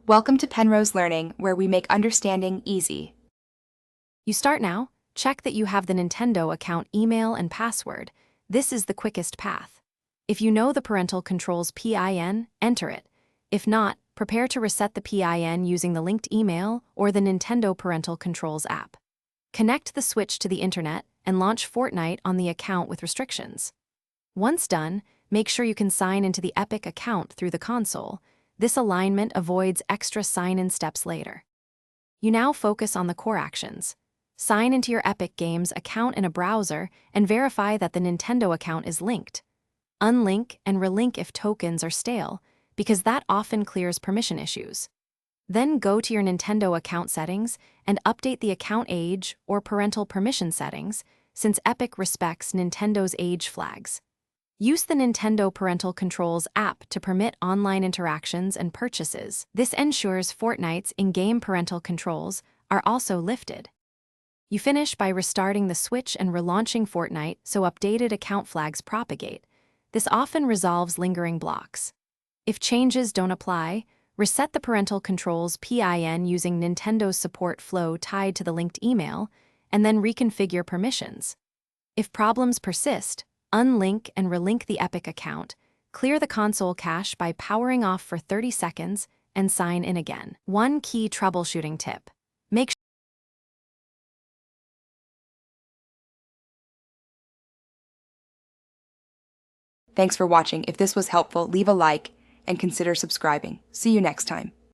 Welcome to Penrose Learning, where we make understanding easy. You start now. Check that you have the Nintendo account email and password. This is the quickest path. If you know the parental controls PIN, enter it. If not, prepare to reset the PIN using the linked email or the Nintendo Parental Controls app. Connect the Switch to the internet and launch Fortnite on the account with restrictions. Once done, make sure you can sign into the Epic account through the console. This alignment avoids extra sign-in steps later. You now focus on the core actions. Sign into your Epic Games account in a browser and verify that the Nintendo account is linked. Unlink and relink if tokens are stale, because that often clears permission issues. Then go to your Nintendo account settings and update the account age or parental permission settings, since Epic respects Nintendo's age flags. Use the Nintendo Parental Controls app to permit online interactions and purchases. This ensures Fortnite's in-game parental controls are also lifted. You finish by restarting the Switch and relaunching Fortnite so updated account flags propagate. This often resolves lingering blocks. If changes don't apply, reset the parental controls PIN using Nintendo's support flow tied to the linked email, and then reconfigure permissions. If problems persist, unlink and relink the Epic account, clear the console cache by powering off for 30 seconds, and sign in again. One key troubleshooting tip. Make Thanks for watching. If this was helpful, leave a like and consider subscribing. See you next time.